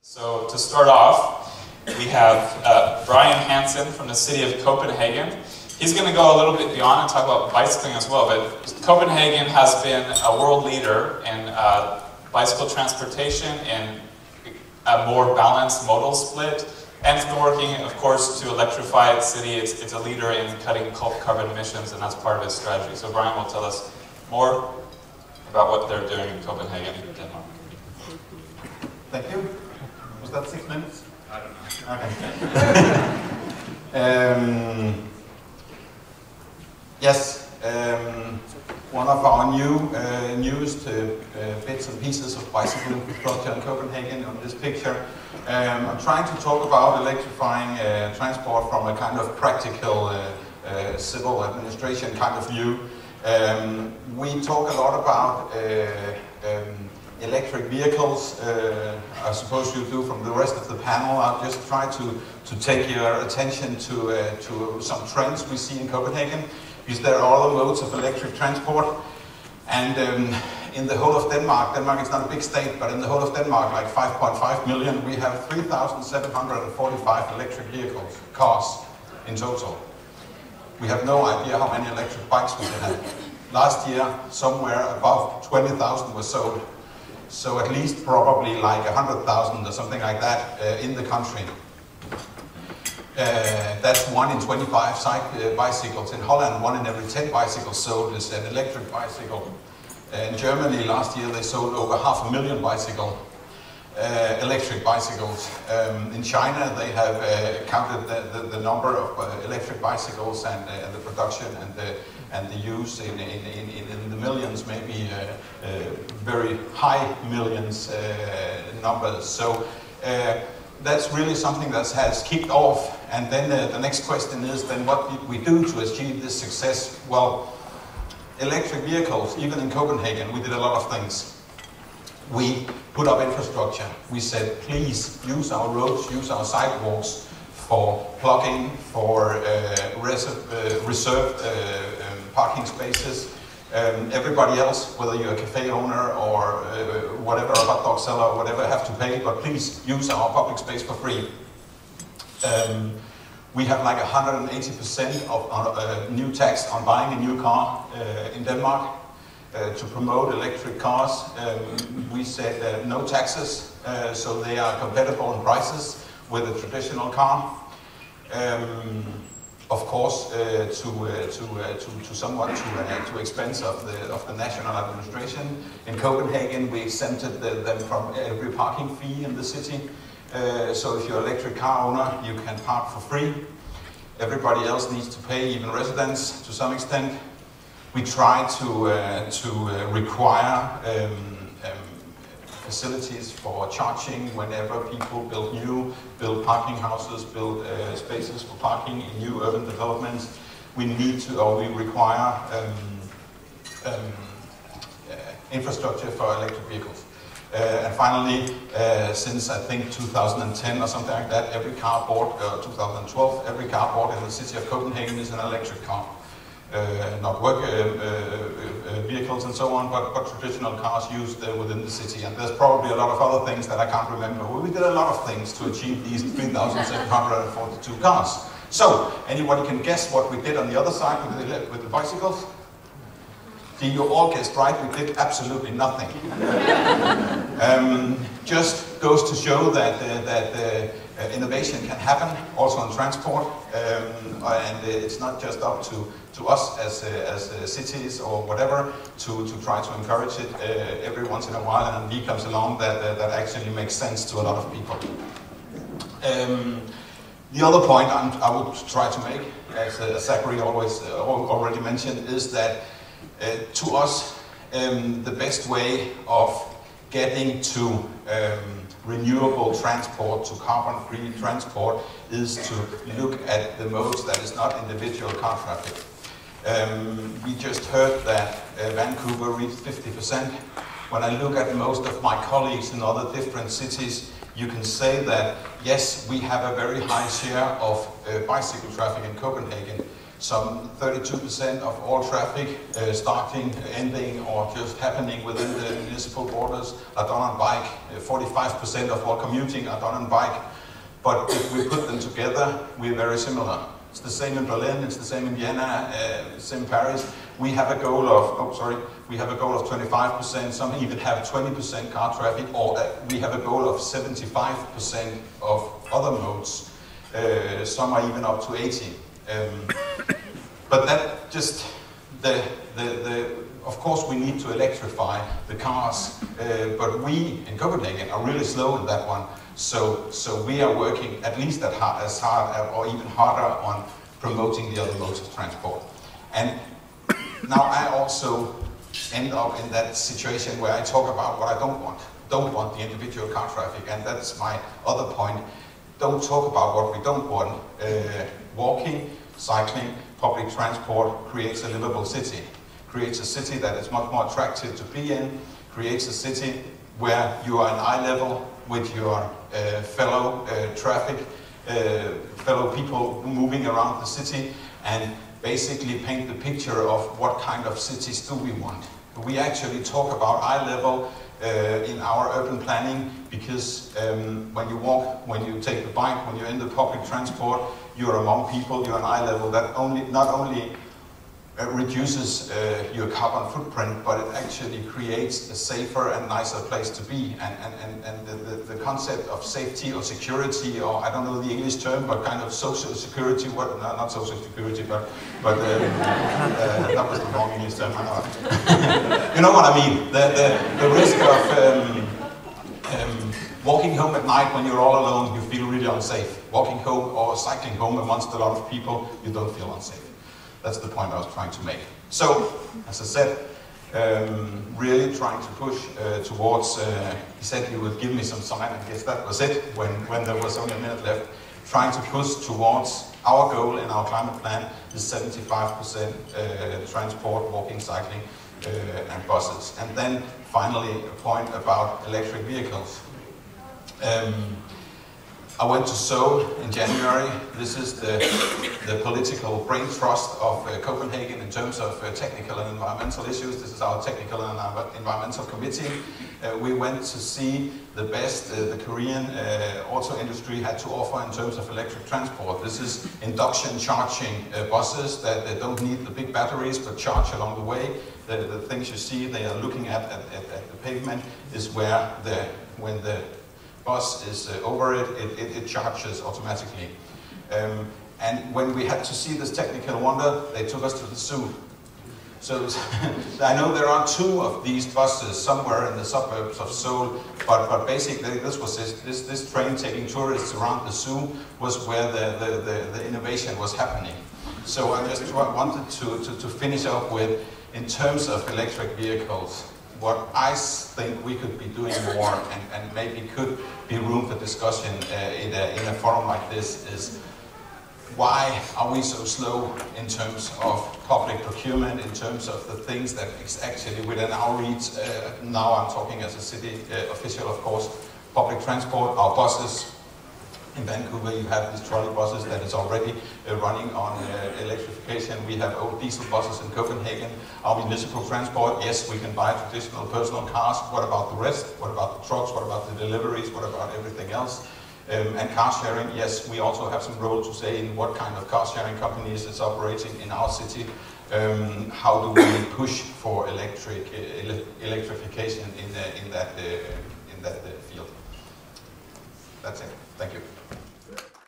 So to start off, we have Brian Hansen from the city of Copenhagen. He's going to go a little bit beyond and talk about bicycling as well, but Copenhagen has been a world leader in bicycle transportation and a more balanced modal split, and it's been working, of course, to electrify its city. It's a leader in cutting carbon emissions, and that's part of its strategy. So Brian will tell us more about what they're doing in Copenhagen, Denmark. Thank you. Was that 6 minutes? I don't know. Okay. Yes, one of our newest bits and pieces of bicycle infrastructure in Copenhagen on this picture. I'm trying to talk about electrifying transport from a kind of practical civil administration kind of view. We talk a lot about electric vehicles. I suppose you do from the rest of the panel. I'll just try to take your attention to some trends we see in Copenhagen, because there are other modes of electric transport. And in the whole of Denmark is not a big state, but in the whole of Denmark, like 5.5 million, we have 3,745 electric vehicles, cars in total. We have no idea how many electric bikes we have. Last year, somewhere above 20,000 were sold. So at least probably like 100,000 or something like that in the country. That's 1 in 25 bicycles. In Holland, 1 in every 10 bicycles sold is an electric bicycle. In Germany last year they sold over 500,000 electric bicycles. In China they have counted the number of electric bicycles and the production and the use in the millions, maybe very high millions numbers. So that's really something that has kicked off. And then the next question is, then what did we do to achieve this success? Well, electric vehicles, even in Copenhagen, we did a lot of things. We put up infrastructure. We said, please use our roads, use our sidewalks for plugging, for reserved parking spaces. Everybody else, whether you're a cafe owner or whatever, a hot dog seller or whatever, have to pay, but please use our public space for free. We have like 180% of new tax on buying a new car in Denmark. To promote electric cars, we said no taxes, so they are compatible in prices with a traditional car. Of course, to somewhat to expense of the national administration. In Copenhagen, we exempted them from every parking fee in the city. So if you're an electric car owner, you can park for free. Everybody else needs to pay, even residents to some extent. We try to require facilities for charging whenever people build parking houses, build spaces for parking in new urban developments. We require infrastructure for electric vehicles. And finally, since I think 2010 or something like that, every car bought, 2012, every car bought in the city of Copenhagen is an electric car. Not work vehicles and so on, but traditional cars used within the city. And there's probably a lot of other things that I can't remember. Well, we did a lot of things to achieve these 3,742 cars. So, anybody can guess what we did on the other side with the bicycles? You all guessed right, we did absolutely nothing. Just goes to show that innovation can happen also in transport, and it's not just up to us as cities or whatever to try to encourage it every once in a while, and an idea comes along that actually makes sense to a lot of people. The other point I would try to make, as Zachary already mentioned, is that to us the best way of getting to renewable transport, to carbon-free transport, is to look at the modes that is not individual car traffic. We just heard that Vancouver reached 50%. When I look at most of my colleagues in other different cities, you can say that, yes, we have a very high share of bicycle traffic in Copenhagen. some 32% of all traffic starting, ending, or just happening within the municipal borders are done on bike. 45% of all commuting are done on bike. But if we put them together, we're very similar. It's the same in Berlin, it's the same in Vienna, same in Paris. We have a goal of, we have a goal of 25%, some even have 20% car traffic, or we have a goal of 75% of other modes. Some are even up to 80. But that just, of course we need to electrify the cars, but we in Copenhagen are really slow in that one. So we are working at least as hard or even harder on promoting the other modes of transport. And now I also end up in that situation where I talk about what I don't want. Don't want the individual car traffic, and that's my other point. Don't talk about what we don't want. Walking, cycling, public transport creates a livable city. Creates a city that is much more attractive to be in. Creates a city where you are in eye level with your fellow fellow people moving around the city, and basically paint the picture of what kind of cities do we want. We actually talk about eye level in our urban planning because when you walk, when you take the bike, when you're in the public transport, you're among people, you're on eye level. That not only reduces your carbon footprint, but it actually creates a safer and nicer place to be. And the concept of safety or security, or I don't know the English term, but kind of social security, not social security, but that was the wrong English term, I know. You know what I mean? The risk of walking home at night when you're all alone, you feel really unsafe. Walking home or cycling home amongst a lot of people, you don't feel unsafe. That's the point I was trying to make. So, as I said, really trying to push towards, he said he would give me some sign, I guess that was it, when there was only a minute left, trying to push towards our goal in our climate plan is 75% transport, walking, cycling, and buses. And then finally a point about electric vehicles. I went to Seoul in January. This is the political brain trust of Copenhagen in terms of technical and environmental issues. This is our technical and environmental committee. We went to see the best the Korean auto industry had to offer in terms of electric transport. This is induction charging buses that don't need the big batteries but charge along the way. The things you see they are looking at the pavement is where when the bus is over it charges automatically. And when we had to see this technical wonder, they took us to the zoo. So I know there are 2 of these buses somewhere in the suburbs of Seoul, but basically this train taking tourists around the zoo was where the innovation was happening. So I just wanted to finish up with, in terms of electric vehicles, what I think we could be doing more and maybe could be room for discussion in a forum like this is, why are we so slow in terms of public procurement, in terms of the things that is actually within our reach? Now I'm talking as a city official, of course. Public transport, our buses. In Vancouver you have these trolley buses that is already running on electrification. We have old diesel buses in Copenhagen. Our municipal transport, yes, we can buy traditional personal cars. What about the rest? What about the trucks? What about the deliveries? What about everything else? And car sharing, yes, we also have some role to say in what kind of car sharing companies is operating in our city. How do we push for electrification in that field? That's it. Thank you.